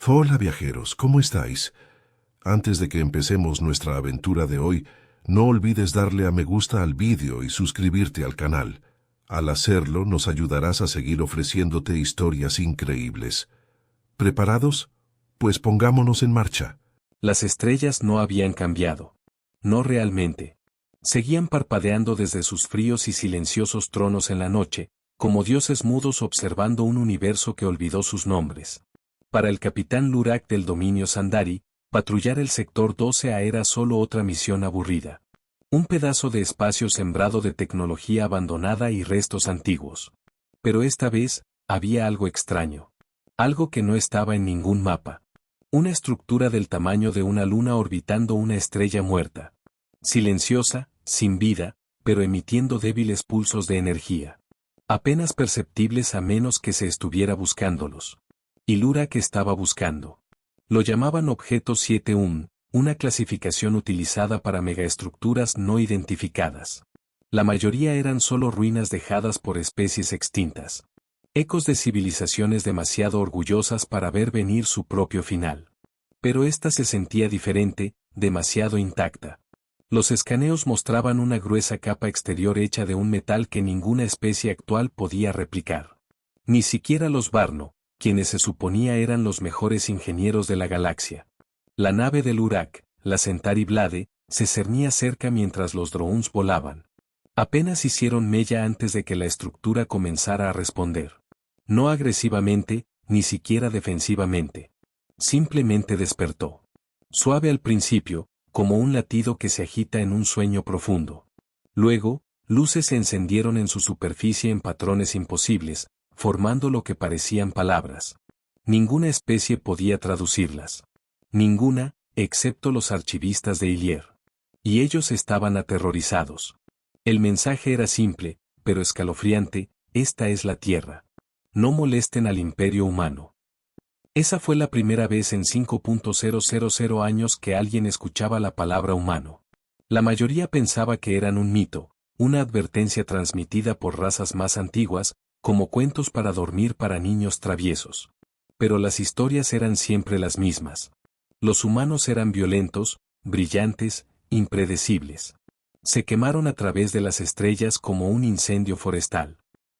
Hola viajeros, ¿cómo estáis? Antes de que empecemos nuestra aventura de hoy, no olvides darle a me gusta al vídeo y suscribirte al canal. Al hacerlo, nos ayudarás a seguir ofreciéndote historias increíbles. ¿Preparados? Pues pongámonos en marcha. Las estrellas no habían cambiado. No realmente. Seguían parpadeando desde sus fríos y silenciosos tronos en la noche, como dioses mudos observando un universo que olvidó sus nombres. Para el capitán Lurak del dominio Sandari, patrullar el sector 12A era solo otra misión aburrida. Un pedazo de espacio sembrado de tecnología abandonada y restos antiguos. Pero esta vez, había algo extraño. Algo que no estaba en ningún mapa. Una estructura del tamaño de una luna orbitando una estrella muerta. Silenciosa, sin vida, pero emitiendo débiles pulsos de energía. Apenas perceptibles a menos que se estuviera buscándolos. Y Lurak estaba buscando. Lo llamaban objeto 7-1, una clasificación utilizada para megaestructuras no identificadas. La mayoría eran solo ruinas dejadas por especies extintas. Ecos de civilizaciones demasiado orgullosas para ver venir su propio final. Pero esta se sentía diferente, demasiado intacta. Los escaneos mostraban una gruesa capa exterior hecha de un metal que ninguna especie actual podía replicar. Ni siquiera los Barno, quienes se suponía eran los mejores ingenieros de la galaxia. La nave del Lurak, la Centauri Blade, se cernía cerca mientras los drones volaban. Apenas hicieron mella antes de que la estructura comenzara a responder. No agresivamente, ni siquiera defensivamente. Simplemente despertó. Suave al principio, como un latido que se agita en un sueño profundo. Luego, luces se encendieron en su superficie en patrones imposibles, formando lo que parecían palabras. Ninguna especie podía traducirlas. Ninguna, excepto los archivistas de Ilier. Y ellos estaban aterrorizados. El mensaje era simple, pero escalofriante: esta es la Tierra. No molesten al imperio humano. Esa fue la primera vez en 5.000 años que alguien escuchaba la palabra humano. La mayoría pensaba que eran un mito, una advertencia transmitida por razas más antiguas, como cuentos para dormir para niños traviesos. Pero las historias eran siempre las mismas. Los humanos eran violentos, brillantes, impredecibles. Se quemaron a través de las estrellas como un incendio forestal.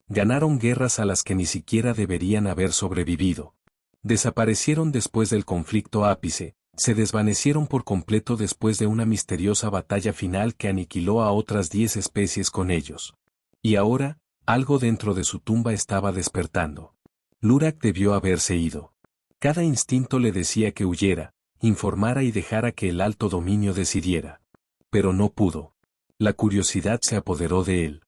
Ganaron guerras a las que ni siquiera deberían haber sobrevivido. Desaparecieron después del conflicto ápice, se desvanecieron por completo después de una misteriosa batalla final que aniquiló a otras 10 especies con ellos. Y ahora, algo dentro de su tumba estaba despertando. Lurak debió haberse ido. Cada instinto le decía que huyera, informara y dejara que el alto dominio decidiera. Pero no pudo. La curiosidad se apoderó de él.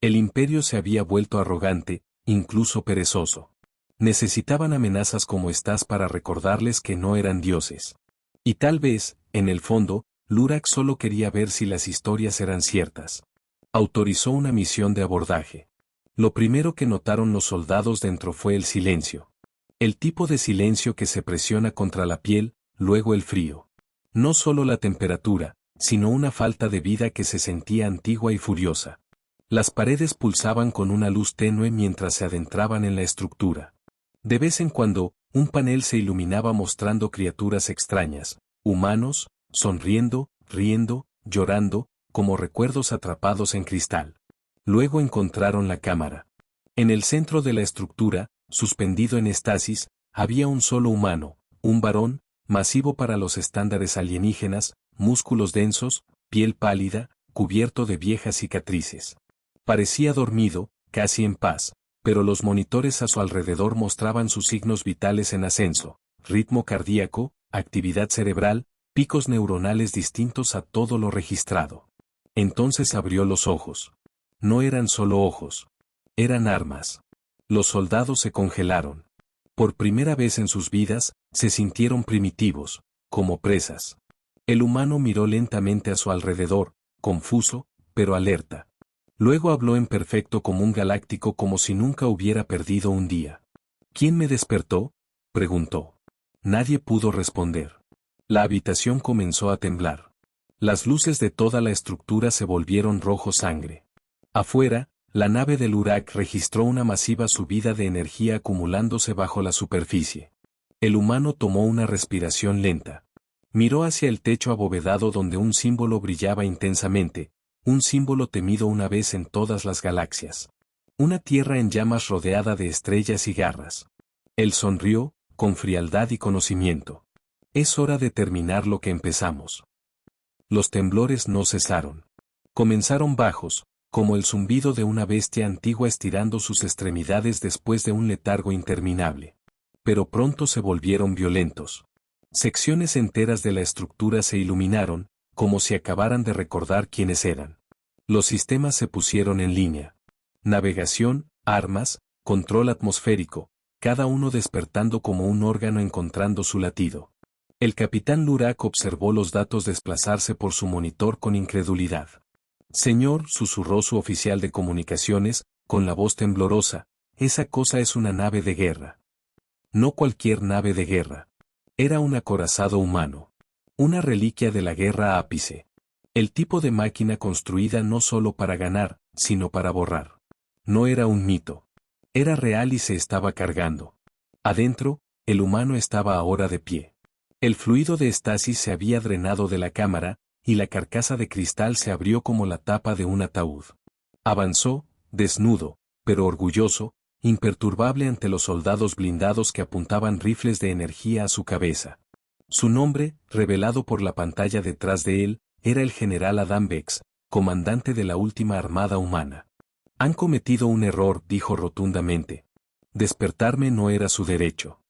El imperio se había vuelto arrogante, incluso perezoso. Necesitaban amenazas como estas para recordarles que no eran dioses. Y tal vez, en el fondo, Lurak solo quería ver si las historias eran ciertas. Autorizó una misión de abordaje. Lo primero que notaron los soldados dentro fue el silencio. El tipo de silencio que se presiona contra la piel, luego el frío. No solo la temperatura, sino una falta de vida que se sentía antigua y furiosa. Las paredes pulsaban con una luz tenue mientras se adentraban en la estructura. De vez en cuando, un panel se iluminaba mostrando criaturas extrañas, humanos, sonriendo, riendo, llorando, como recuerdos atrapados en cristal. Luego encontraron la cámara. En el centro de la estructura, suspendido en estasis, había un solo humano, un varón, masivo para los estándares alienígenas, músculos densos, piel pálida, cubierto de viejas cicatrices. Parecía dormido, casi en paz, pero los monitores a su alrededor mostraban sus signos vitales en ascenso: ritmo cardíaco, actividad cerebral, picos neuronales distintos a todo lo registrado. Entonces abrió los ojos. No eran solo ojos. Eran armas. Los soldados se congelaron. Por primera vez en sus vidas, se sintieron primitivos, como presas. El humano miró lentamente a su alrededor, confuso, pero alerta. Luego habló en perfecto común galáctico como si nunca hubiera perdido un día. ¿Quién me despertó?, preguntó. Nadie pudo responder. La habitación comenzó a temblar. Las luces de toda la estructura se volvieron rojo sangre. Afuera, la nave del Lurak registró una masiva subida de energía acumulándose bajo la superficie. El humano tomó una respiración lenta. Miró hacia el techo abovedado donde un símbolo brillaba intensamente, un símbolo temido una vez en todas las galaxias. Una tierra en llamas rodeada de estrellas y garras. Él sonrió, con frialdad y conocimiento. Es hora de terminar lo que empezamos. Los temblores no cesaron. Comenzaron bajos, como el zumbido de una bestia antigua estirando sus extremidades después de un letargo interminable. Pero pronto se volvieron violentos. Secciones enteras de la estructura se iluminaron, como si acabaran de recordar quiénes eran. Los sistemas se pusieron en línea. Navegación, armas, control atmosférico, cada uno despertando como un órgano encontrando su latido. El capitán Lurak observó los datos desplazarse por su monitor con incredulidad. Señor, susurró su oficial de comunicaciones, con la voz temblorosa, esa cosa es una nave de guerra. No cualquier nave de guerra. Era un acorazado humano. Una reliquia de la guerra ápice. El tipo de máquina construida no solo para ganar, sino para borrar. No era un mito. Era real y se estaba cargando. Adentro, el humano estaba ahora de pie. El fluido de estasis se había drenado de la cámara, y la carcasa de cristal se abrió como la tapa de un ataúd. Avanzó, desnudo, pero orgulloso, imperturbable ante los soldados blindados que apuntaban rifles de energía a su cabeza. Su nombre, revelado por la pantalla detrás de él, era el general Adam Bex, comandante de la última armada humana. Han cometido un error, dijo rotundamente. Despertarme no era su derecho.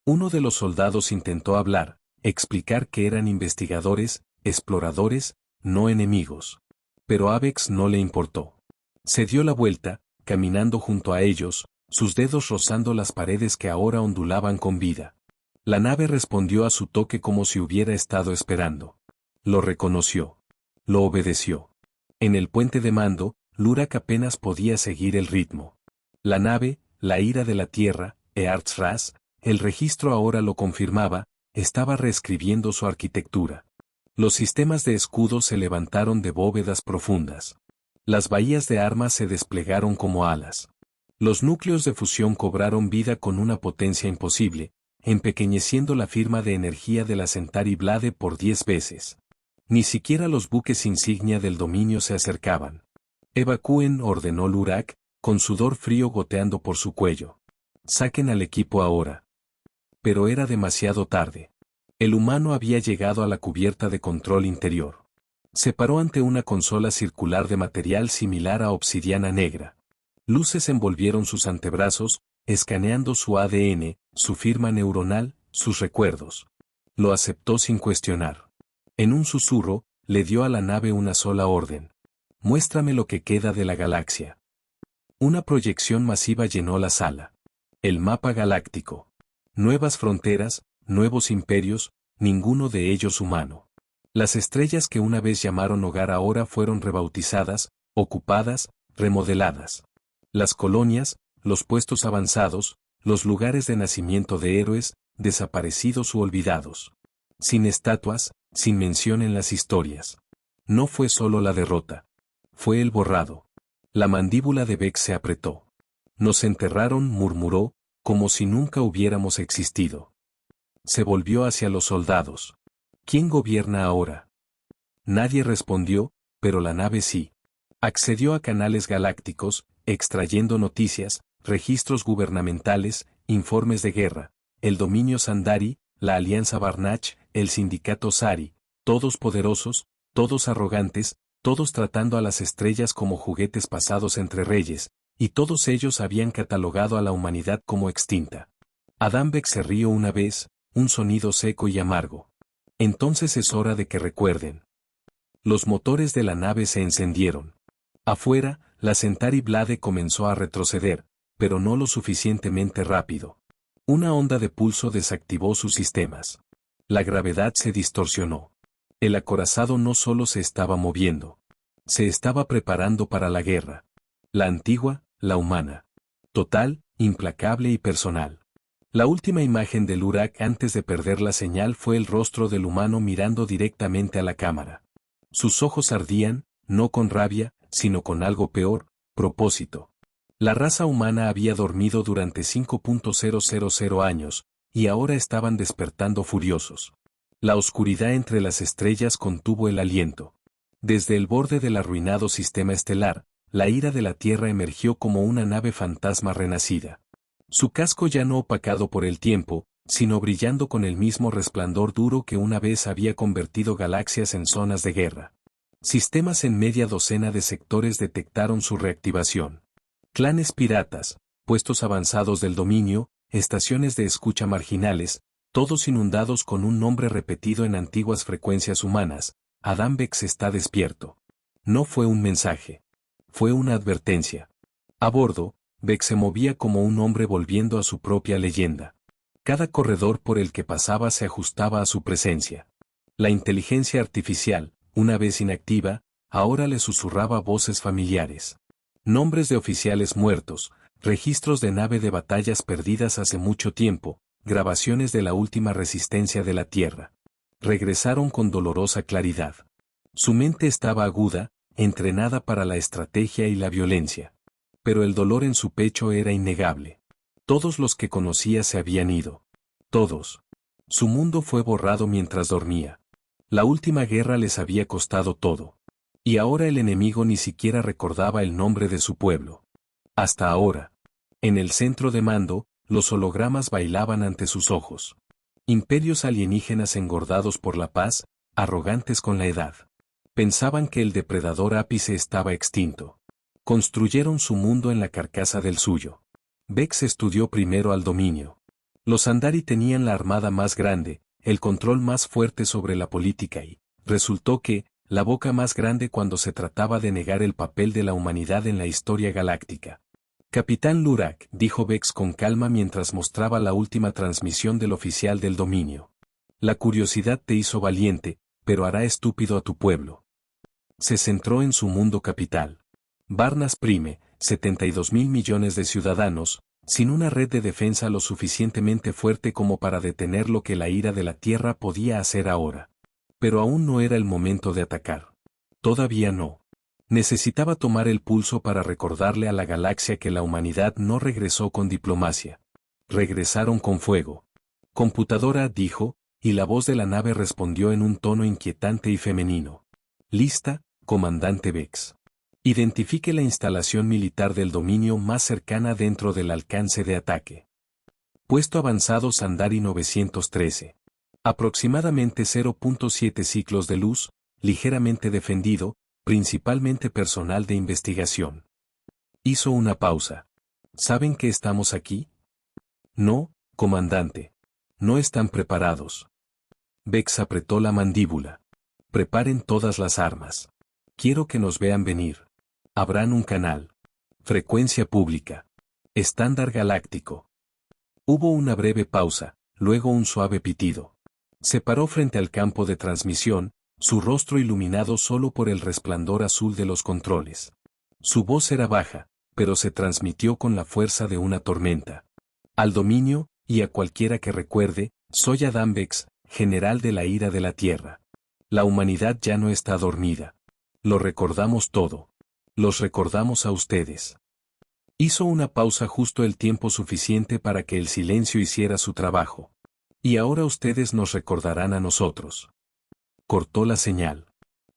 Uno de los soldados intentó hablar, explicar que eran investigadores, exploradores, no enemigos. Pero a Bex no le importó. Se dio la vuelta, caminando junto a ellos, sus dedos rozando las paredes que ahora ondulaban con vida. La nave respondió a su toque como si hubiera estado esperando. Lo reconoció. Lo obedeció. En el puente de mando, Lurak apenas podía seguir el ritmo. La nave, la ira de la Tierra, Earthras, el registro ahora lo confirmaba, estaba reescribiendo su arquitectura. Los sistemas de escudos se levantaron de bóvedas profundas. Las bahías de armas se desplegaron como alas. Los núcleos de fusión cobraron vida con una potencia imposible, empequeñeciendo la firma de energía de la Centauri Blade por 10 veces. Ni siquiera los buques insignia del dominio se acercaban. Evacúen, ordenó Lurak, con sudor frío goteando por su cuello. Saquen al equipo ahora. Pero era demasiado tarde. El humano había llegado a la cubierta de control interior. Se paró ante una consola circular de material similar a obsidiana negra. Luces envolvieron sus antebrazos, escaneando su ADN, su firma neuronal, sus recuerdos. Lo aceptó sin cuestionar. En un susurro, le dio a la nave una sola orden. Muéstrame lo que queda de la galaxia. Una proyección masiva llenó la sala. El mapa galáctico. Nuevas fronteras, nuevos imperios, ninguno de ellos humano. Las estrellas que una vez llamaron hogar ahora fueron rebautizadas, ocupadas, remodeladas. Las colonias, los puestos avanzados, los lugares de nacimiento de héroes, desaparecidos u olvidados. Sin estatuas, sin mención en las historias. No fue solo la derrota. Fue el borrado. La mandíbula de Beck se apretó. Nos enterraron, murmuró, como si nunca hubiéramos existido. Se volvió hacia los soldados. ¿Quién gobierna ahora? Nadie respondió, pero la nave sí. Accedió a canales galácticos, extrayendo noticias, registros gubernamentales, informes de guerra, el dominio Sandari, la alianza Barnach, el sindicato Sari, todos poderosos, todos arrogantes, todos tratando a las estrellas como juguetes pasados entre reyes, y todos ellos habían catalogado a la humanidad como extinta. Adam Beck se rió una vez, un sonido seco y amargo. Entonces es hora de que recuerden. Los motores de la nave se encendieron. Afuera, la Centauri Blade comenzó a retroceder, pero no lo suficientemente rápido. Una onda de pulso desactivó sus sistemas. La gravedad se distorsionó. El acorazado no solo se estaba moviendo. Se estaba preparando para la guerra. La antigua, la humana. Total, implacable y personal. La última imagen del Lurak antes de perder la señal fue el rostro del humano mirando directamente a la cámara. Sus ojos ardían, no con rabia, sino con algo peor, propósito. La raza humana había dormido durante 5.000 años, y ahora estaban despertando furiosos. La oscuridad entre las estrellas contuvo el aliento. Desde el borde del arruinado sistema estelar, la ira de la Tierra emergió como una nave fantasma renacida. Su casco ya no opacado por el tiempo, sino brillando con el mismo resplandor duro que una vez había convertido galaxias en zonas de guerra. Sistemas en media docena de sectores detectaron su reactivación. Clanes piratas, puestos avanzados del dominio, estaciones de escucha marginales, todos inundados con un nombre repetido en antiguas frecuencias humanas. Adam Vex está despierto. No fue un mensaje. Fue una advertencia. A bordo, Vex se movía como un hombre volviendo a su propia leyenda. Cada corredor por el que pasaba se ajustaba a su presencia. La inteligencia artificial, una vez inactiva, ahora le susurraba voces familiares. Nombres de oficiales muertos, registros de nave de batallas perdidas hace mucho tiempo, grabaciones de la última resistencia de la Tierra. Regresaron con dolorosa claridad. Su mente estaba aguda, entrenada para la estrategia y la violencia. Pero el dolor en su pecho era innegable. Todos los que conocía se habían ido. Todos. Su mundo fue borrado mientras dormía. La última guerra les había costado todo. Y ahora el enemigo ni siquiera recordaba el nombre de su pueblo. Hasta ahora. En el centro de mando, los hologramas bailaban ante sus ojos. Imperios alienígenas engordados por la paz, arrogantes con la edad. Pensaban que el depredador ápice estaba extinto. Construyeron su mundo en la carcasa del suyo. Vex estudió primero al dominio. Los Andari tenían la armada más grande, el control más fuerte sobre la política y, resultó que, la boca más grande cuando se trataba de negar el papel de la humanidad en la historia galáctica. Capitán Lurak, dijo Vex con calma mientras mostraba la última transmisión del oficial del dominio. La curiosidad te hizo valiente, pero hará estúpido a tu pueblo. Se centró en su mundo capital. Varnas Prime, 72.000 millones de ciudadanos, sin una red de defensa lo suficientemente fuerte como para detener lo que la ira de la Tierra podía hacer ahora. Pero aún no era el momento de atacar. Todavía no. Necesitaba tomar el pulso para recordarle a la galaxia que la humanidad no regresó con diplomacia. Regresaron con fuego. Computadora, dijo, y la voz de la nave respondió en un tono inquietante y femenino. Lista, comandante Vex. Identifique la instalación militar del dominio más cercana dentro del alcance de ataque. Puesto avanzado Sandari 913. Aproximadamente 0.7 ciclos de luz, ligeramente defendido, principalmente personal de investigación. Hizo una pausa. ¿Saben que estamos aquí? No, comandante. No están preparados. Vex apretó la mandíbula. Preparen todas las armas. Quiero que nos vean venir. Abran un canal. Frecuencia pública. Estándar galáctico. Hubo una breve pausa, luego un suave pitido. Se paró frente al campo de transmisión, su rostro iluminado solo por el resplandor azul de los controles. Su voz era baja, pero se transmitió con la fuerza de una tormenta. Al dominio, y a cualquiera que recuerde, soy Adam Vex, general de la ira de la Tierra. La humanidad ya no está dormida. Lo recordamos todo. Los recordamos a ustedes. Hizo una pausa justo el tiempo suficiente para que el silencio hiciera su trabajo. Y ahora ustedes nos recordarán a nosotros. Cortó la señal.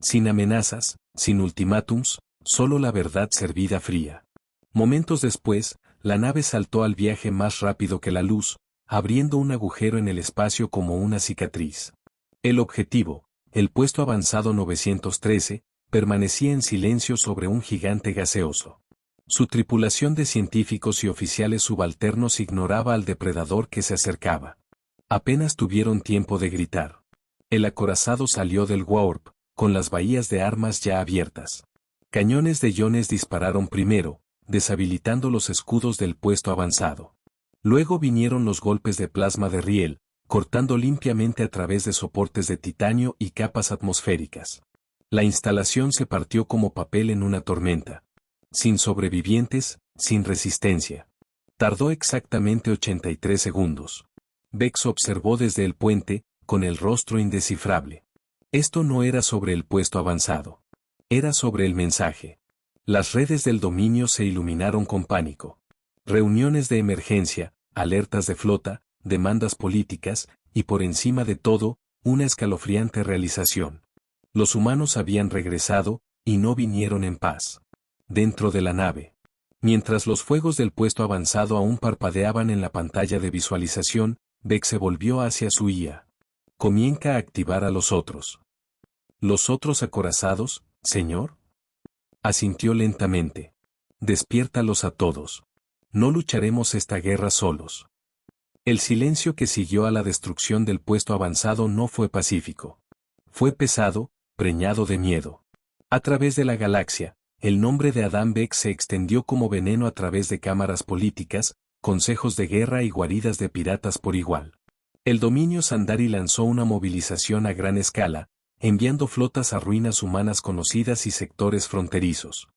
Sin amenazas, sin ultimátums, solo la verdad servida fría. Momentos después, la nave saltó al viaje más rápido que la luz, abriendo un agujero en el espacio como una cicatriz. El objetivo, el puesto avanzado 913, permanecía en silencio sobre un gigante gaseoso. Su tripulación de científicos y oficiales subalternos ignoraba al depredador que se acercaba. Apenas tuvieron tiempo de gritar. El acorazado salió del warp, con las bahías de armas ya abiertas. Cañones de iones dispararon primero, deshabilitando los escudos del puesto avanzado. Luego vinieron los golpes de plasma de riel, cortando limpiamente a través de soportes de titanio y capas atmosféricas. La instalación se partió como papel en una tormenta. Sin sobrevivientes, sin resistencia. Tardó exactamente 83 segundos. Vex observó desde el puente, con el rostro indescifrable. Esto no era sobre el puesto avanzado. Era sobre el mensaje. Las redes del dominio se iluminaron con pánico. Reuniones de emergencia, alertas de flota, demandas políticas, y por encima de todo, una escalofriante realización. Los humanos habían regresado, y no vinieron en paz. Dentro de la nave. Mientras los fuegos del puesto avanzado aún parpadeaban en la pantalla de visualización, Beck se volvió hacia su IA. Comienza a activar a los otros. ¿Los otros acorazados, señor? Asintió lentamente. Despiértalos a todos. No lucharemos esta guerra solos. El silencio que siguió a la destrucción del puesto avanzado no fue pacífico. Fue pesado, preñado de miedo. A través de la galaxia, el nombre de Adam Beck se extendió como veneno a través de cámaras políticas, consejos de guerra y guaridas de piratas por igual. El dominio Sandari lanzó una movilización a gran escala, enviando flotas a ruinas humanas conocidas y sectores fronterizos.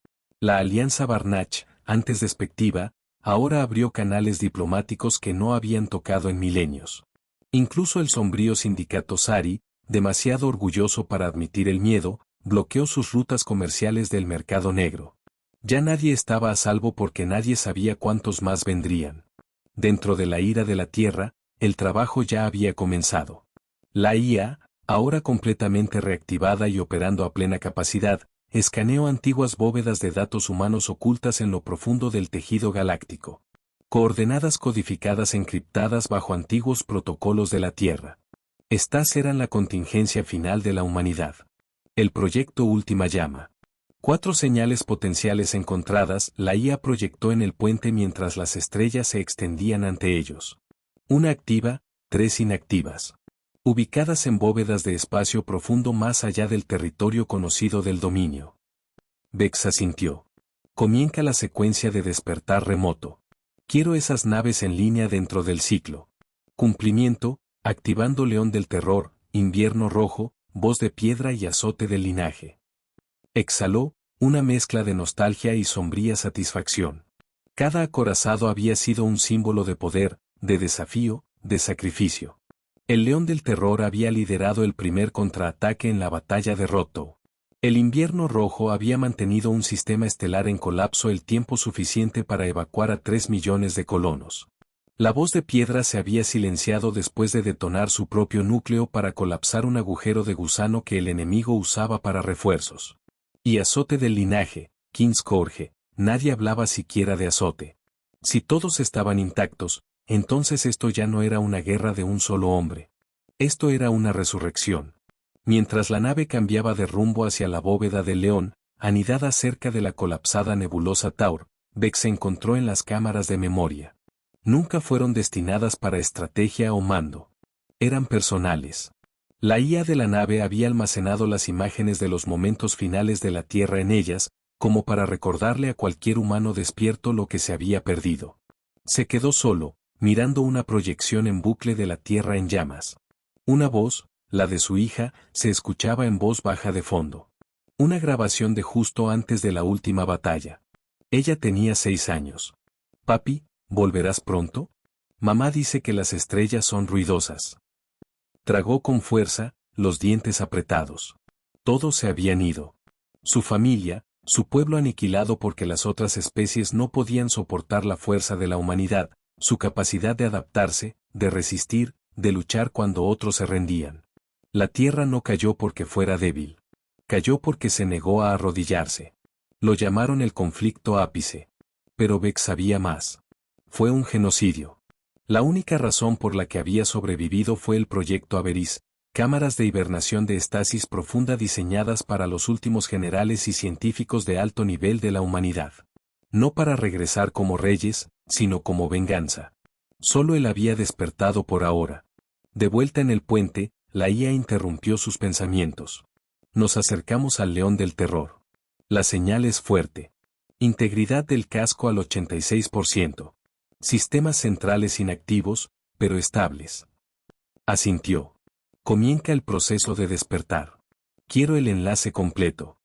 La Alianza Barnach, antes despectiva, ahora abrió canales diplomáticos que no habían tocado en milenios. Incluso el sombrío sindicato Sari, demasiado orgulloso para admitir el miedo, bloqueó sus rutas comerciales del mercado negro. Ya nadie estaba a salvo porque nadie sabía cuántos más vendrían. Dentro de la ira de la Tierra, el trabajo ya había comenzado. La IA, ahora completamente reactivada y operando a plena capacidad, escaneó antiguas bóvedas de datos humanos ocultas en lo profundo del tejido galáctico. Coordenadas codificadas encriptadas bajo antiguos protocolos de la Tierra. Estas eran la contingencia final de la humanidad. El proyecto Última Llama. 4 señales potenciales encontradas, la IA proyectó en el puente mientras las estrellas se extendían ante ellos. 1 activa, 3 inactivas. Ubicadas en bóvedas de espacio profundo más allá del territorio conocido del dominio. Bex asintió. Comienza la secuencia de despertar remoto. Quiero esas naves en línea dentro del ciclo. Cumplimiento, activando León del Terror, Invierno Rojo, Voz de Piedra y Azote del Linaje. Exhaló, una mezcla de nostalgia y sombría satisfacción. Cada acorazado había sido un símbolo de poder, de desafío, de sacrificio. El León del Terror había liderado el primer contraataque en la batalla de Roto. El Invierno Rojo había mantenido un sistema estelar en colapso el tiempo suficiente para evacuar a 3 millones de colonos. La Voz de Piedra se había silenciado después de detonar su propio núcleo para colapsar un agujero de gusano que el enemigo usaba para refuerzos. Y Azote del Linaje, Kingscourge, nadie hablaba siquiera de Azote. Si todos estaban intactos, entonces esto ya no era una guerra de un solo hombre. Esto era una resurrección. Mientras la nave cambiaba de rumbo hacia la bóveda del León, anidada cerca de la colapsada nebulosa Taur, Beck se encontró en las cámaras de memoria. Nunca fueron destinadas para estrategia o mando. Eran personales. La IA de la nave había almacenado las imágenes de los momentos finales de la Tierra en ellas, como para recordarle a cualquier humano despierto lo que se había perdido. Se quedó solo, mirando una proyección en bucle de la Tierra en llamas. Una voz, la de su hija, se escuchaba en voz baja de fondo. Una grabación de justo antes de la última batalla. Ella tenía 6 años. Papi, ¿volverás pronto? Mamá dice que las estrellas son ruidosas. Tragó con fuerza, los dientes apretados. Todos se habían ido. Su familia, su pueblo aniquilado porque las otras especies no podían soportar la fuerza de la humanidad, su capacidad de adaptarse, de resistir, de luchar cuando otros se rendían. La tierra no cayó porque fuera débil. Cayó porque se negó a arrodillarse. Lo llamaron el conflicto ápice. Pero Beck sabía más. Fue un genocidio. La única razón por la que había sobrevivido fue el proyecto Averis, cámaras de hibernación de estasis profunda diseñadas para los últimos generales y científicos de alto nivel de la humanidad. No para regresar como reyes, sino como venganza. Solo él había despertado por ahora. De vuelta en el puente, la IA interrumpió sus pensamientos. Nos acercamos al León del Terror. La señal es fuerte. Integridad del casco al 86%. Sistemas centrales inactivos, pero estables. Asintió. Comienza el proceso de despertar. Quiero el enlace completo.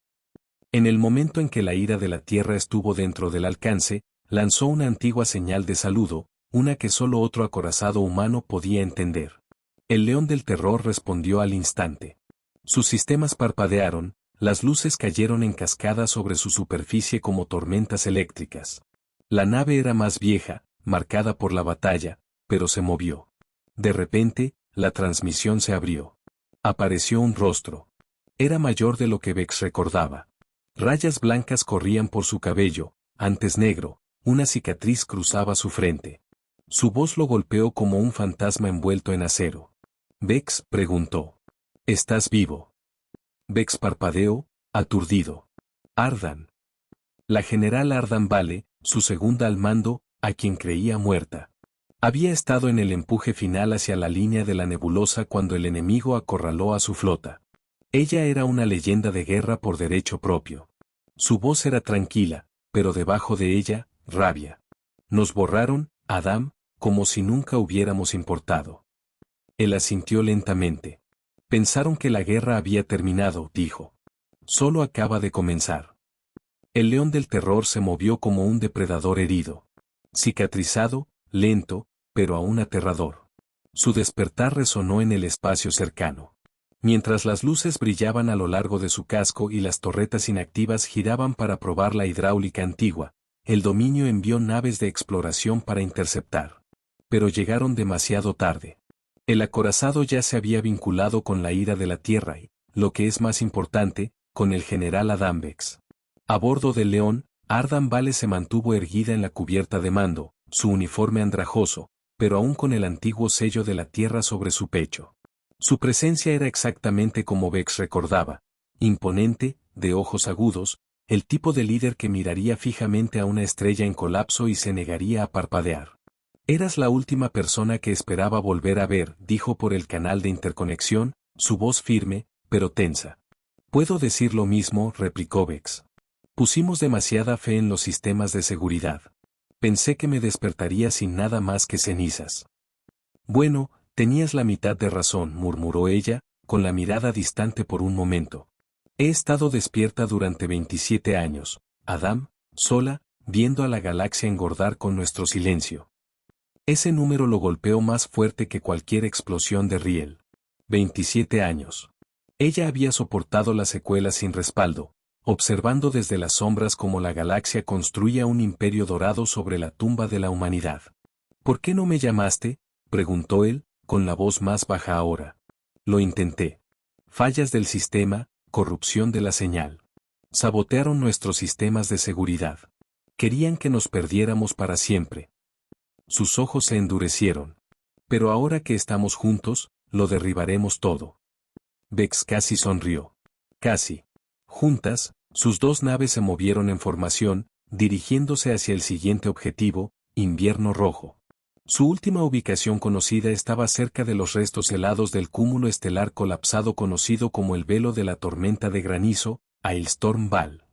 En el momento en que la ira de la Tierra estuvo dentro del alcance, lanzó una antigua señal de saludo, una que solo otro acorazado humano podía entender. El León del Terror respondió al instante. Sus sistemas parpadearon, las luces cayeron en cascada sobre su superficie como tormentas eléctricas. La nave era más vieja, marcada por la batalla, pero se movió. De repente, la transmisión se abrió. Apareció un rostro. Era mayor de lo que Vex recordaba. Rayas blancas corrían por su cabello, antes negro, una cicatriz cruzaba su frente. Su voz lo golpeó como un fantasma envuelto en acero. Vex preguntó. ¿Estás vivo? Vex parpadeó, aturdido. Ardan. La general Ardan Vale, su segunda al mando, a quien creía muerta. Había estado en el empuje final hacia la línea de la nebulosa cuando el enemigo acorraló a su flota. Ella era una leyenda de guerra por derecho propio. Su voz era tranquila, pero debajo de ella, rabia. Nos borraron, Adam, como si nunca hubiéramos importado. Él asintió lentamente. Pensaron que la guerra había terminado, dijo. Solo acaba de comenzar. El león del terror se movió como un depredador herido. Cicatrizado, lento, pero aún aterrador. Su despertar resonó en el espacio cercano. Mientras las luces brillaban a lo largo de su casco y las torretas inactivas giraban para probar la hidráulica antigua, el dominio envió naves de exploración para interceptar. Pero llegaron demasiado tarde. El acorazado ya se había vinculado con la ira de la Tierra y, lo que es más importante, con el general Adam Vex. A bordo del León, Ardan Vale se mantuvo erguida en la cubierta de mando, su uniforme andrajoso, pero aún con el antiguo sello de la Tierra sobre su pecho. Su presencia era exactamente como Vex recordaba, imponente, de ojos agudos, el tipo de líder que miraría fijamente a una estrella en colapso y se negaría a parpadear. Eras la última persona que esperaba volver a ver, dijo por el canal de interconexión, su voz firme, pero tensa. Puedo decir lo mismo, replicó Vex. Pusimos demasiada fe en los sistemas de seguridad. Pensé que me despertaría sin nada más que cenizas. Bueno, tenías la mitad de razón, murmuró ella, con la mirada distante por un momento. He estado despierta durante 27 años, Adam, sola, viendo a la galaxia engordar con nuestro silencio. Ese número lo golpeó más fuerte que cualquier explosión de riel. 27 años. Ella había soportado las secuelas sin respaldo, observando desde las sombras cómo la galaxia construía un imperio dorado sobre la tumba de la humanidad. ¿Por qué no me llamaste?, preguntó él, con la voz más baja ahora. Lo intenté. Fallas del sistema, corrupción de la señal. Sabotearon nuestros sistemas de seguridad. Querían que nos perdiéramos para siempre. Sus ojos se endurecieron. Pero ahora que estamos juntos, lo derribaremos todo. Vex casi sonrió. Casi. Juntas, sus dos naves se movieron en formación, dirigiéndose hacia el siguiente objetivo, Invierno Rojo. Su última ubicación conocida estaba cerca de los restos helados del cúmulo estelar colapsado conocido como el velo de la tormenta de granizo, Hailstorm Val.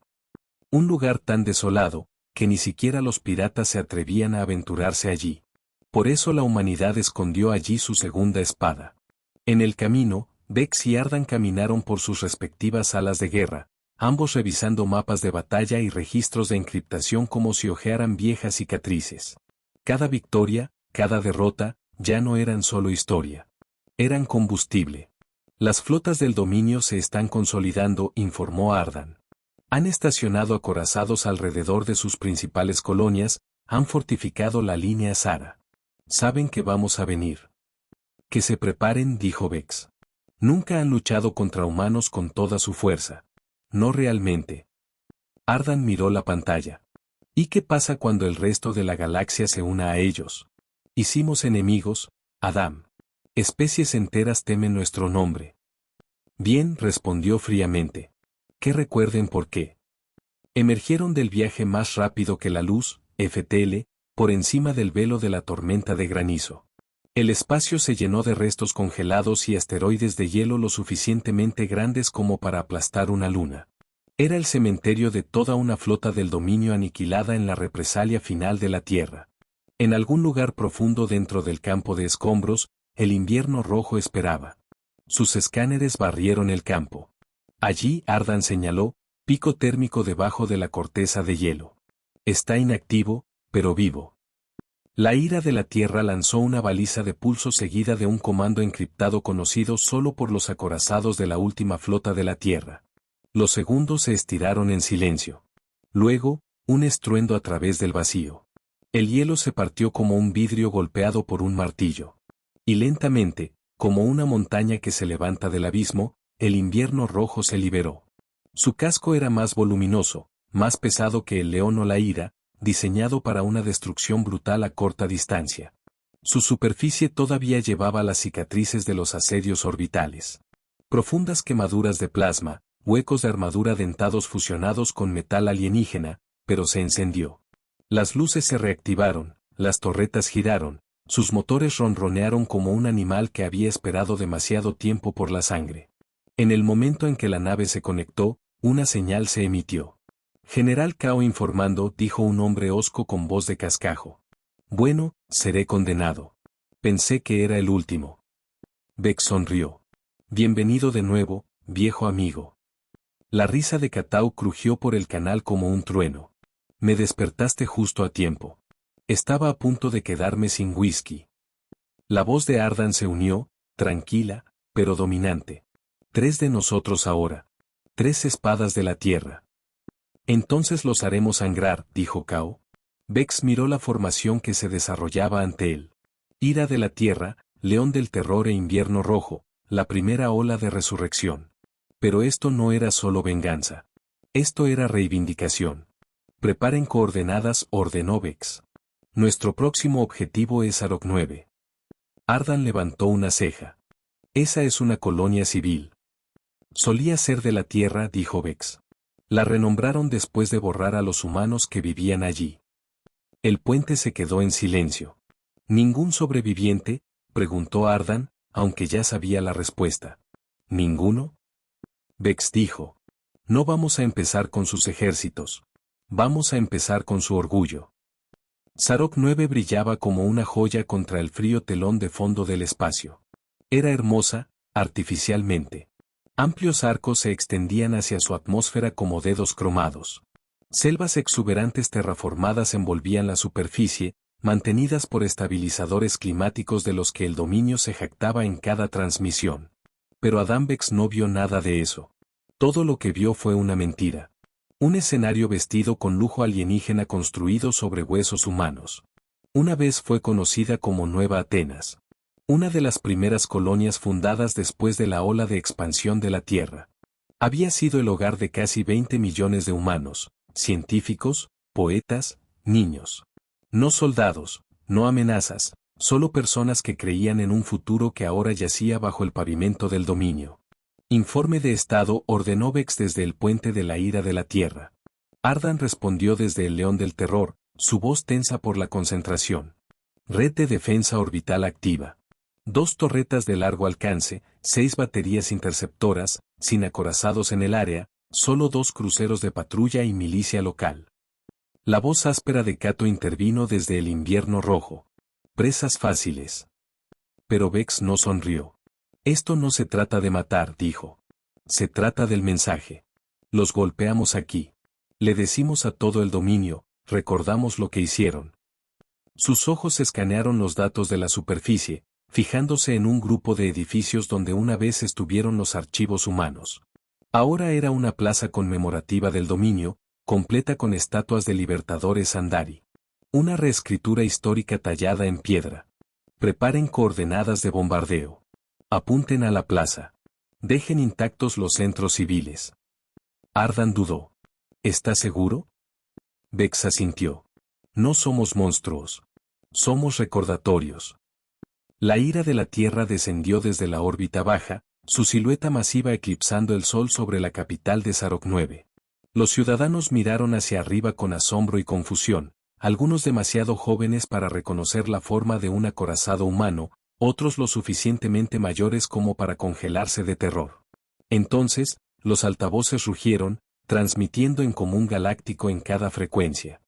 Un lugar tan desolado, que ni siquiera los piratas se atrevían a aventurarse allí. Por eso la humanidad escondió allí su segunda espada. En el camino, Vex y Ardan caminaron por sus respectivas salas de guerra, ambos revisando mapas de batalla y registros de encriptación como si hojearan viejas cicatrices. Cada victoria, cada derrota, ya no eran solo historia. Eran combustible. Las flotas del dominio se están consolidando, informó Ardan. Han estacionado acorazados alrededor de sus principales colonias, han fortificado la línea Sara. Saben que vamos a venir. Que se preparen, dijo Vex. Nunca han luchado contra humanos con toda su fuerza. No realmente. Ardan miró la pantalla. ¿Y qué pasa cuando el resto de la galaxia se una a ellos? Hicimos enemigos, Adam. Especies enteras temen nuestro nombre. Bien, respondió fríamente. Que recuerden por qué. Emergieron del viaje más rápido que la luz, FTL, por encima del velo de la tormenta de granizo. El espacio se llenó de restos congelados y asteroides de hielo lo suficientemente grandes como para aplastar una luna. Era el cementerio de toda una flota del dominio aniquilada en la represalia final de la Tierra. En algún lugar profundo dentro del campo de escombros, el invierno rojo esperaba. Sus escáneres barrieron el campo. Allí Ardan señaló, pico térmico debajo de la corteza de hielo. Está inactivo, pero vivo. La ira de la Tierra lanzó una baliza de pulso seguida de un comando encriptado conocido solo por los acorazados de la última flota de la Tierra. Los segundos se estiraron en silencio. Luego, un estruendo a través del vacío. El hielo se partió como un vidrio golpeado por un martillo. Y lentamente, como una montaña que se levanta del abismo, el invierno rojo se liberó. Su casco era más voluminoso, más pesado que el león o la ira, diseñado para una destrucción brutal a corta distancia. Su superficie todavía llevaba las cicatrices de los asedios orbitales. Profundas quemaduras de plasma, huecos de armadura dentados fusionados con metal alienígena, pero se encendió. Las luces se reactivaron, las torretas giraron, sus motores ronronearon como un animal que había esperado demasiado tiempo por la sangre. En el momento en que la nave se conectó, una señal se emitió. General Kao informando, dijo un hombre hosco con voz de cascajo. Bueno, seré condenado. Pensé que era el último. Beck sonrió. Bienvenido de nuevo, viejo amigo. La risa de Katao crujió por el canal como un trueno. Me despertaste justo a tiempo. Estaba a punto de quedarme sin whisky. La voz de Ardan se unió, tranquila, pero dominante. 3 de nosotros ahora. 3 espadas de la tierra. Entonces los haremos sangrar, dijo Kao. Vex miró la formación que se desarrollaba ante él. Ira de la tierra, león del terror e invierno rojo, la primera ola de resurrección. Pero esto no era solo venganza. Esto era reivindicación. Preparen coordenadas, ordenó Vex. Nuestro próximo objetivo es Arok 9. Ardan levantó una ceja. Esa es una colonia civil. Solía ser de la tierra, dijo Vex. La renombraron después de borrar a los humanos que vivían allí. El puente se quedó en silencio. ¿Ningún sobreviviente?, preguntó Ardan, aunque ya sabía la respuesta. ¿Ninguno? Vex dijo. No vamos a empezar con sus ejércitos. Vamos a empezar con su orgullo. Sarok 9 brillaba como una joya contra el frío telón de fondo del espacio. Era hermosa, artificialmente. Amplios arcos se extendían hacia su atmósfera como dedos cromados. Selvas exuberantes terraformadas envolvían la superficie, mantenidas por estabilizadores climáticos de los que el dominio se jactaba en cada transmisión. Pero Adam Vex no vio nada de eso. Todo lo que vio fue una mentira. Un escenario vestido con lujo alienígena construido sobre huesos humanos. Una vez fue conocida como Nueva Atenas. Una de las primeras colonias fundadas después de la ola de expansión de la Tierra. Había sido el hogar de casi 20 millones de humanos, científicos, poetas, niños. No soldados, no amenazas, solo personas que creían en un futuro que ahora yacía bajo el pavimento del dominio. Informe de Estado, ordenó Vex desde el puente de la ira de la Tierra. Ardan respondió desde el León del Terror, su voz tensa por la concentración. Red de defensa orbital activa. 2 torretas de largo alcance, 6 baterías interceptoras, sin acorazados en el área, solo 2 cruceros de patrulla y milicia local. La voz áspera de Kato intervino desde el invierno rojo. Presas fáciles. Pero Vex no sonrió. Esto no se trata de matar, dijo. Se trata del mensaje. Los golpeamos aquí. Le decimos a todo el dominio, recordamos lo que hicieron. Sus ojos escanearon los datos de la superficie, fijándose en un grupo de edificios donde una vez estuvieron los archivos humanos. Ahora era una plaza conmemorativa del dominio, completa con estatuas de libertadores Andari. Una reescritura histórica tallada en piedra. Preparen coordenadas de bombardeo. Apunten a la plaza. Dejen intactos los centros civiles. Ardan dudó. ¿Está seguro? Vex asintió. No somos monstruos. Somos recordatorios. La ira de la Tierra descendió desde la órbita baja, su silueta masiva eclipsando el sol sobre la capital de Sarok 9. Los ciudadanos miraron hacia arriba con asombro y confusión, algunos demasiado jóvenes para reconocer la forma de un acorazado humano, otros lo suficientemente mayores como para congelarse de terror. Entonces, los altavoces rugieron, transmitiendo en común galáctico en cada frecuencia.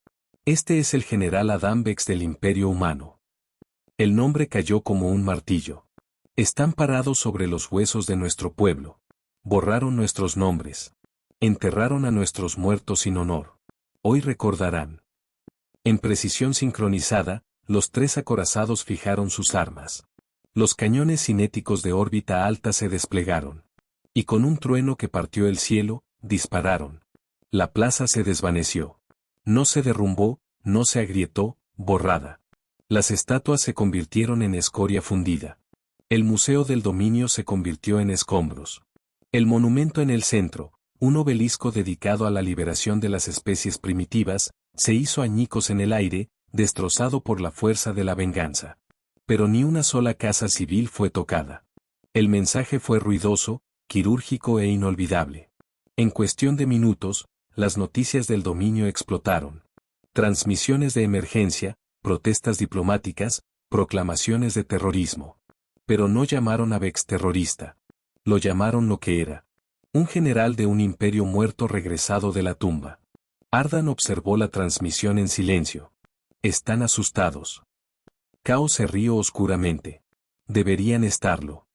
Este es el general Adam Vex del Imperio Humano. El nombre cayó como un martillo. Están parados sobre los huesos de nuestro pueblo. Borraron nuestros nombres. Enterraron a nuestros muertos sin honor. Hoy recordarán. En precisión sincronizada, los 3 acorazados fijaron sus armas. Los cañones cinéticos de órbita alta se desplegaron. Y con un trueno que partió el cielo, dispararon. La plaza se desvaneció. No se derrumbó, no se agrietó, borrada. Las estatuas se convirtieron en escoria fundida. El Museo del Dominio se convirtió en escombros. El monumento en el centro, un obelisco dedicado a la liberación de las especies primitivas, se hizo añicos en el aire, destrozado por la fuerza de la venganza. Pero ni una sola casa civil fue tocada. El mensaje fue ruidoso, quirúrgico e inolvidable. En cuestión de minutos, las noticias del dominio explotaron. Transmisiones de emergencia, protestas diplomáticas, proclamaciones de terrorismo. Pero no llamaron a Vex terrorista. Lo llamaron lo que era. Un general de un imperio muerto regresado de la tumba. Ardan observó la transmisión en silencio. Están asustados. Cao se rió oscuramente. Deberían estarlo.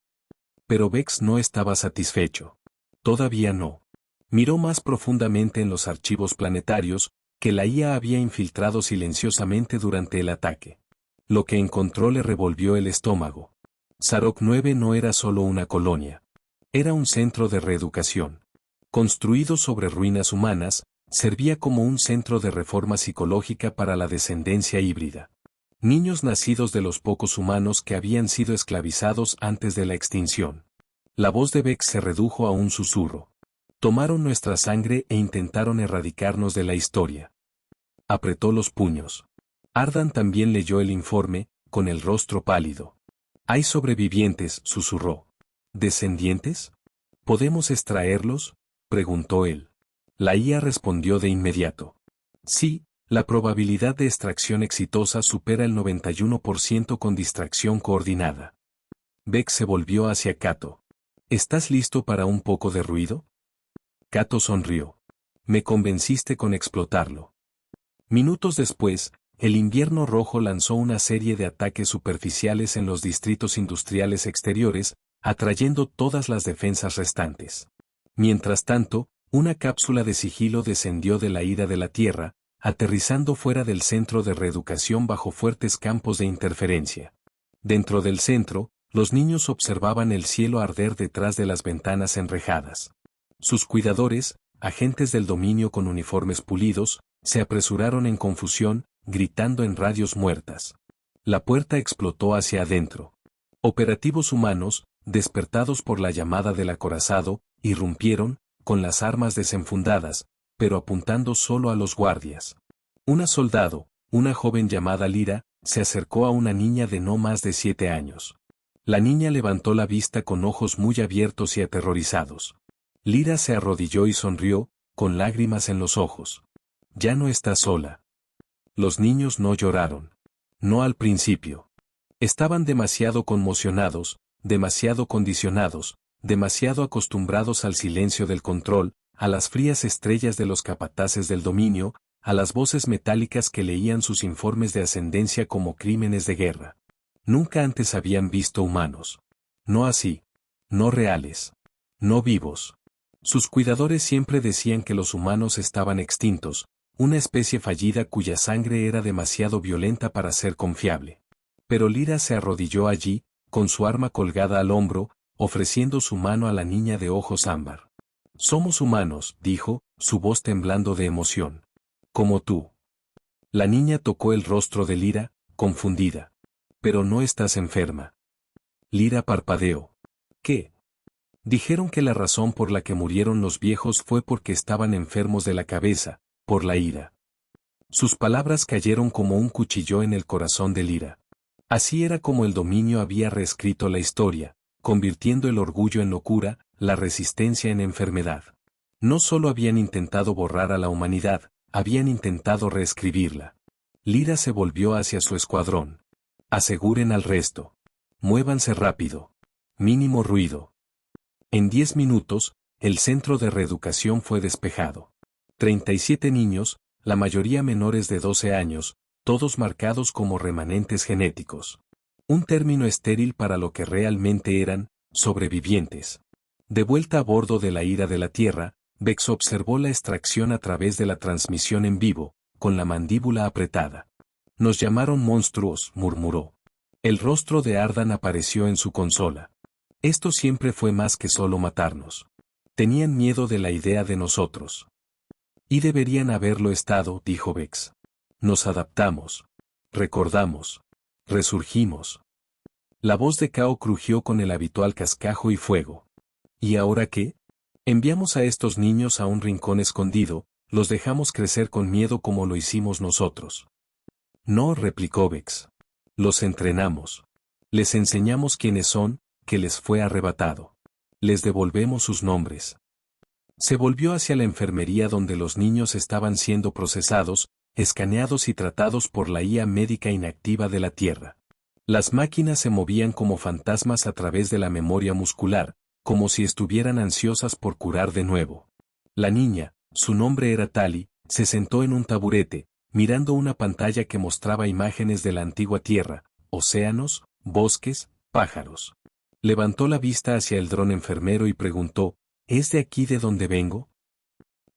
Pero Vex no estaba satisfecho. Todavía no. Miró más profundamente en los archivos planetarios, que la IA había infiltrado silenciosamente durante el ataque. Lo que encontró le revolvió el estómago. Sarok 9 no era solo una colonia. Era un centro de reeducación. Construido sobre ruinas humanas, servía como un centro de reforma psicológica para la descendencia híbrida. Niños nacidos de los pocos humanos que habían sido esclavizados antes de la extinción. La voz de Vex se redujo a un susurro. Tomaron nuestra sangre e intentaron erradicarnos de la historia. Apretó los puños. Ardan también leyó el informe, con el rostro pálido. Hay sobrevivientes, susurró. ¿Descendientes? ¿Podemos extraerlos?, preguntó él. La IA respondió de inmediato. Sí, la probabilidad de extracción exitosa supera el 91% con distracción coordinada. Vex se volvió hacia Cato. ¿Estás listo para un poco de ruido? Cato sonrió. Me convenciste con explotarlo. Minutos después, el invierno rojo lanzó una serie de ataques superficiales en los distritos industriales exteriores, atrayendo todas las defensas restantes. Mientras tanto, una cápsula de sigilo descendió de la ira de la Tierra, aterrizando fuera del centro de reeducación bajo fuertes campos de interferencia. Dentro del centro, los niños observaban el cielo arder detrás de las ventanas enrejadas. Sus cuidadores, agentes del dominio con uniformes pulidos, se apresuraron en confusión, gritando en radios muertas. La puerta explotó hacia adentro. Operativos humanos, despertados por la llamada del acorazado, irrumpieron, con las armas desenfundadas, pero apuntando solo a los guardias. Una soldado, una joven llamada Lyra, se acercó a una niña de no más de 7 años. La niña levantó la vista con ojos muy abiertos y aterrorizados. Lyra se arrodilló y sonrió, con lágrimas en los ojos. Ya no está sola. Los niños no lloraron. No al principio. Estaban demasiado conmocionados, demasiado condicionados, demasiado acostumbrados al silencio del control, a las frías estrellas de los capataces del dominio, a las voces metálicas que leían sus informes de ascendencia como crímenes de guerra. Nunca antes habían visto humanos. No así. No reales. No vivos. Sus cuidadores siempre decían que los humanos estaban extintos, una especie fallida cuya sangre era demasiado violenta para ser confiable. Pero Lyra se arrodilló allí, con su arma colgada al hombro, ofreciendo su mano a la niña de ojos ámbar. Somos humanos, dijo, su voz temblando de emoción. Como tú. La niña tocó el rostro de Lyra, confundida. Pero no estás enferma. Lyra parpadeó. ¿Qué? Dijeron que la razón por la que murieron los viejos fue porque estaban enfermos de la cabeza, por la ira. Sus palabras cayeron como un cuchillo en el corazón de Lyra. Así era como el dominio había reescrito la historia, convirtiendo el orgullo en locura, la resistencia en enfermedad. No solo habían intentado borrar a la humanidad, habían intentado reescribirla. Lyra se volvió hacia su escuadrón. Aseguren al resto. Muévanse rápido. Mínimo ruido. En 10 minutos, el centro de reeducación fue despejado. 37 niños, la mayoría menores de 12 años, todos marcados como remanentes genéticos. Un término estéril para lo que realmente eran, sobrevivientes. De vuelta a bordo de la ira de la Tierra, Vex observó la extracción a través de la transmisión en vivo, con la mandíbula apretada. Nos llamaron monstruos, murmuró. El rostro de Ardan apareció en su consola. Esto siempre fue más que solo matarnos. Tenían miedo de la idea de nosotros. Y deberían haberlo estado, dijo Vex. Nos adaptamos. Recordamos. Resurgimos. La voz de Cao crujió con el habitual cascajo y fuego. ¿Y ahora qué? Enviamos a estos niños a un rincón escondido, los dejamos crecer con miedo como lo hicimos nosotros. No, replicó Vex. Los entrenamos. Les enseñamos quiénes son, que les fue arrebatado. Les devolvemos sus nombres. Se volvió hacia la enfermería donde los niños estaban siendo procesados, escaneados y tratados por la IA médica inactiva de la Tierra. Las máquinas se movían como fantasmas a través de la memoria muscular, como si estuvieran ansiosas por curar de nuevo. La niña, su nombre era Tali, se sentó en un taburete, mirando una pantalla que mostraba imágenes de la antigua Tierra, océanos, bosques, pájaros. Levantó la vista hacia el dron enfermero y preguntó, ¿es de aquí de donde vengo?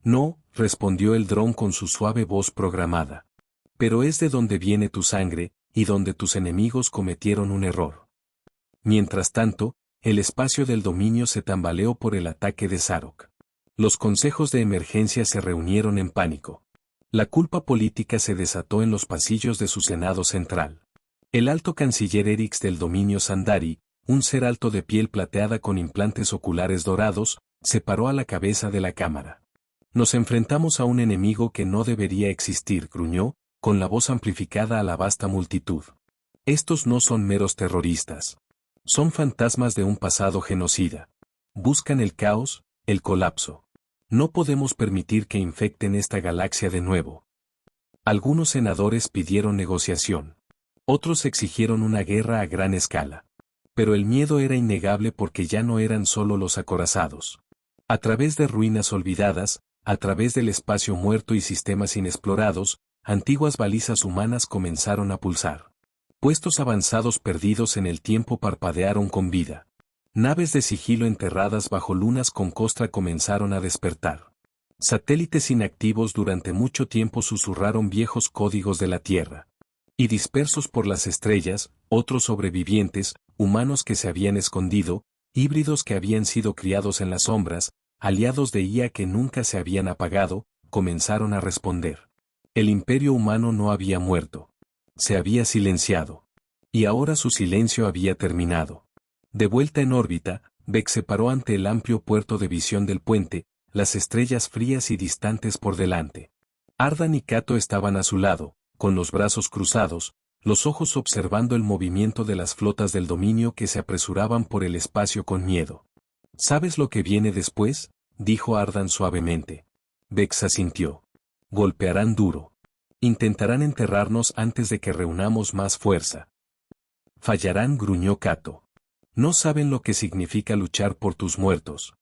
No, respondió el dron con su suave voz programada. Pero es de donde viene tu sangre, y donde tus enemigos cometieron un error. Mientras tanto, el espacio del dominio se tambaleó por el ataque de Zarok. Los consejos de emergencia se reunieron en pánico. La culpa política se desató en los pasillos de su Senado central. El alto canciller Erix del dominio Sandari, un ser alto de piel plateada con implantes oculares dorados, se paró a la cabeza de la cámara. Nos enfrentamos a un enemigo que no debería existir, gruñó, con la voz amplificada a la vasta multitud. Estos no son meros terroristas. Son fantasmas de un pasado genocida. Buscan el caos, el colapso. No podemos permitir que infecten esta galaxia de nuevo. Algunos senadores pidieron negociación. Otros exigieron una guerra a gran escala. Pero el miedo era innegable porque ya no eran solo los acorazados. A través de ruinas olvidadas, a través del espacio muerto y sistemas inexplorados, antiguas balizas humanas comenzaron a pulsar. Puestos avanzados perdidos en el tiempo parpadearon con vida. Naves de sigilo enterradas bajo lunas con costra comenzaron a despertar. Satélites inactivos durante mucho tiempo susurraron viejos códigos de la Tierra. Y dispersos por las estrellas, otros sobrevivientes, humanos que se habían escondido, híbridos que habían sido criados en las sombras, aliados de IA que nunca se habían apagado, comenzaron a responder. El imperio humano no había muerto. Se había silenciado. Y ahora su silencio había terminado. De vuelta en órbita, Vex se paró ante el amplio puerto de visión del puente, las estrellas frías y distantes por delante. Ardan y Cato estaban a su lado, con los brazos cruzados, los ojos observando el movimiento de las flotas del dominio que se apresuraban por el espacio con miedo. ¿Sabes lo que viene después?, dijo Ardan suavemente. Vex asintió. Golpearán duro. Intentarán enterrarnos antes de que reunamos más fuerza. Fallarán, gruñó Cato. No saben lo que significa luchar por tus muertos.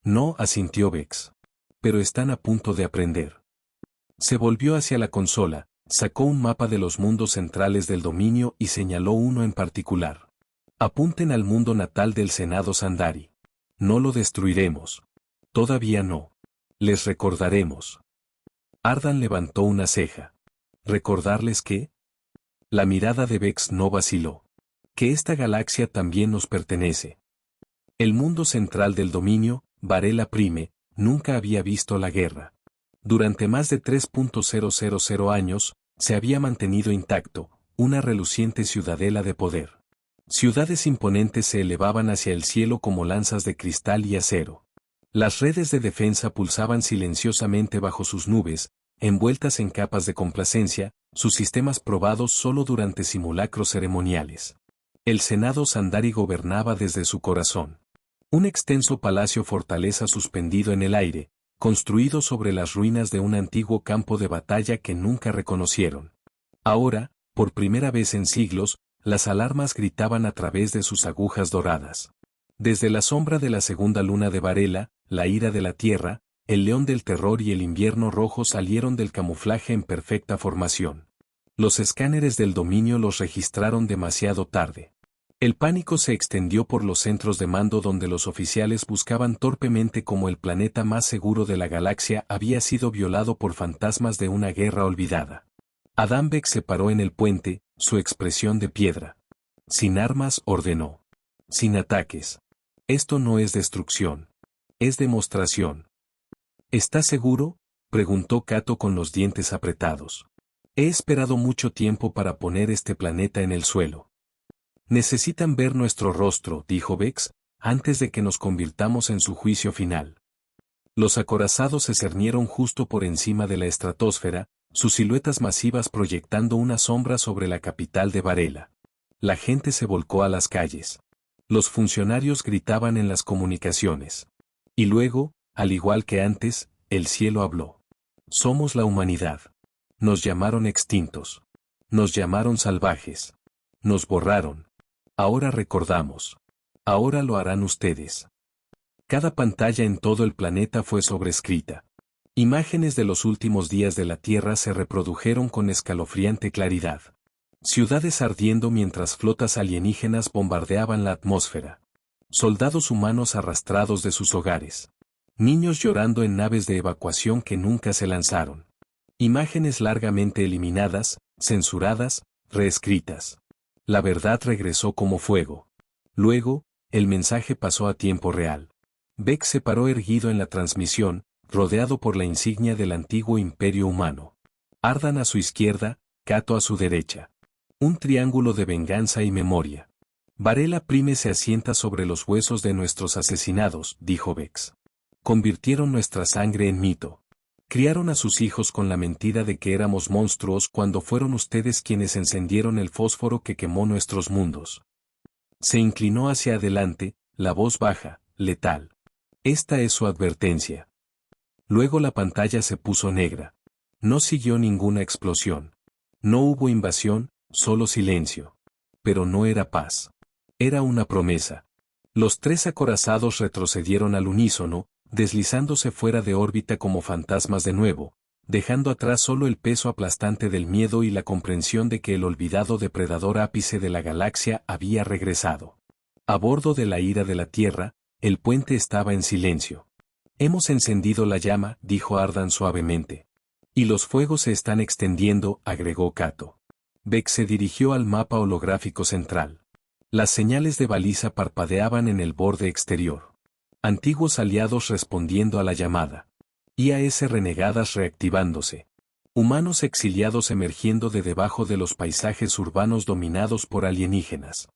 No, asintió Vex. Pero están a punto de aprender. Se volvió hacia la consola, sacó un mapa de los mundos centrales del dominio y señaló uno en particular. Apunten al mundo natal del Senado Sandari. No lo destruiremos. Todavía no. Les recordaremos. Ardan levantó una ceja. ¿Recordarles qué? La mirada de Vex no vaciló. Que esta galaxia también nos pertenece. El mundo central del dominio, Varela Prime, nunca había visto la guerra. Durante más de 3.000 años, se había mantenido intacto, una reluciente ciudadela de poder. Ciudades imponentes se elevaban hacia el cielo como lanzas de cristal y acero. Las redes de defensa pulsaban silenciosamente bajo sus nubes, envueltas en capas de complacencia, sus sistemas probados solo durante simulacros ceremoniales. El Senado Sandari gobernaba desde su corazón. Un extenso palacio fortaleza suspendido en el aire, construido sobre las ruinas de un antiguo campo de batalla que nunca reconocieron. Ahora, por primera vez en siglos, las alarmas gritaban a través de sus agujas doradas. Desde la sombra de la segunda luna de Varela, la ira de la tierra, el león del terror y el invierno rojo salieron del camuflaje en perfecta formación. Los escáneres del dominio los registraron demasiado tarde. El pánico se extendió por los centros de mando donde los oficiales buscaban torpemente cómo el planeta más seguro de la galaxia había sido violado por fantasmas de una guerra olvidada. Adam Vex se paró en el puente, su expresión de piedra. Sin armas, ordenó. Sin ataques. Esto no es destrucción. Es demostración. ¿Estás seguro?, preguntó Cato con los dientes apretados. He esperado mucho tiempo para poner este planeta en el suelo. Necesitan ver nuestro rostro, dijo Vex, antes de que nos convirtamos en su juicio final. Los acorazados se cernieron justo por encima de la estratosfera, sus siluetas masivas proyectando una sombra sobre la capital de Varela. La gente se volcó a las calles. Los funcionarios gritaban en las comunicaciones. Y luego, al igual que antes, el cielo habló. Somos la humanidad. Nos llamaron extintos. Nos llamaron salvajes. Nos borraron. Ahora recordamos. Ahora lo harán ustedes. Cada pantalla en todo el planeta fue sobrescrita. Imágenes de los últimos días de la Tierra se reprodujeron con escalofriante claridad. Ciudades ardiendo mientras flotas alienígenas bombardeaban la atmósfera. Soldados humanos arrastrados de sus hogares. Niños llorando en naves de evacuación que nunca se lanzaron. Imágenes largamente eliminadas, censuradas, reescritas. La verdad regresó como fuego. Luego, el mensaje pasó a tiempo real. Vex se paró erguido en la transmisión, rodeado por la insignia del antiguo imperio humano. Ardan a su izquierda, Cato a su derecha. Un triángulo de venganza y memoria. Varela Prime se asienta sobre los huesos de nuestros asesinados, dijo Vex. Convirtieron nuestra sangre en mito. Criaron a sus hijos con la mentira de que éramos monstruos cuando fueron ustedes quienes encendieron el fósforo que quemó nuestros mundos. Se inclinó hacia adelante, la voz baja, letal. Esta es su advertencia. Luego la pantalla se puso negra. No siguió ninguna explosión. No hubo invasión, solo silencio. Pero no era paz. Era una promesa. Los tres acorazados retrocedieron al unísono, deslizándose fuera de órbita como fantasmas de nuevo, dejando atrás solo el peso aplastante del miedo y la comprensión de que el olvidado depredador ápice de la galaxia había regresado. A bordo de la ira de la Tierra, el puente estaba en silencio. Hemos encendido la llama, dijo Ardan suavemente. Y los fuegos se están extendiendo, agregó Cato. Vex se dirigió al mapa holográfico central. Las señales de baliza parpadeaban en el borde exterior. Antiguos aliados respondiendo a la llamada. IAS renegadas reactivándose. Humanos exiliados emergiendo de debajo de los paisajes urbanos dominados por alienígenas.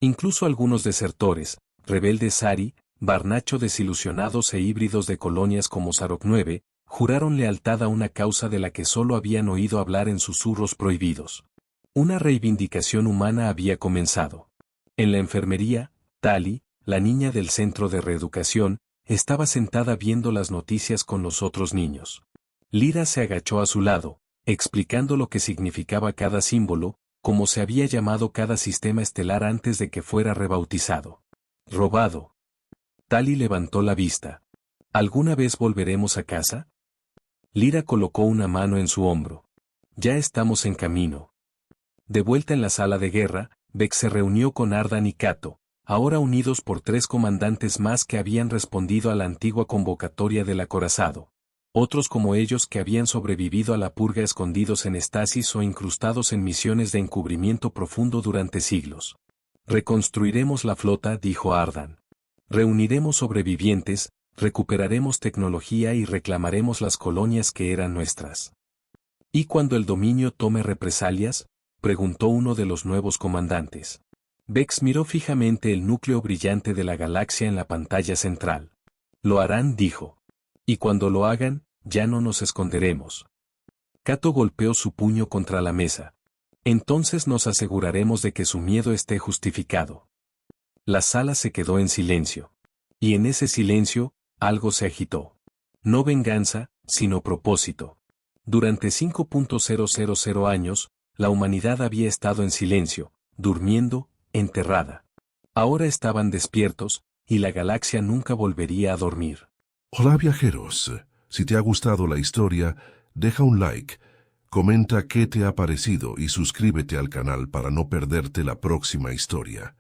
Incluso algunos desertores, rebeldes Sari, Barnacho desilusionados e híbridos de colonias como Sarok 9, juraron lealtad a una causa de la que solo habían oído hablar en susurros prohibidos. Una reivindicación humana había comenzado. En la enfermería, Tali, la niña del centro de reeducación, estaba sentada viendo las noticias con los otros niños. Lyra se agachó a su lado, explicando lo que significaba cada símbolo, como se había llamado cada sistema estelar antes de que fuera rebautizado. Robado. Tali levantó la vista. ¿Alguna vez volveremos a casa? Lyra colocó una mano en su hombro. Ya estamos en camino. De vuelta en la sala de guerra, Vex se reunió con Ardan y Cato, ahora unidos por tres comandantes más que habían respondido a la antigua convocatoria del acorazado. Otros como ellos que habían sobrevivido a la purga escondidos en estasis o incrustados en misiones de encubrimiento profundo durante siglos. Reconstruiremos la flota, dijo Ardan. Reuniremos sobrevivientes, recuperaremos tecnología y reclamaremos las colonias que eran nuestras. ¿Y cuando el dominio tome represalias?, preguntó uno de los nuevos comandantes. Vex miró fijamente el núcleo brillante de la galaxia en la pantalla central. Lo harán, dijo. Y cuando lo hagan, ya no nos esconderemos. Cato golpeó su puño contra la mesa. Entonces nos aseguraremos de que su miedo esté justificado. La sala se quedó en silencio. Y en ese silencio, algo se agitó. No venganza, sino propósito. Durante 5.000 años, la humanidad había estado en silencio, durmiendo, enterrada. Ahora estaban despiertos, y la galaxia nunca volvería a dormir. Hola viajeros, si te ha gustado la historia, deja un like, comenta qué te ha parecido y suscríbete al canal para no perderte la próxima historia.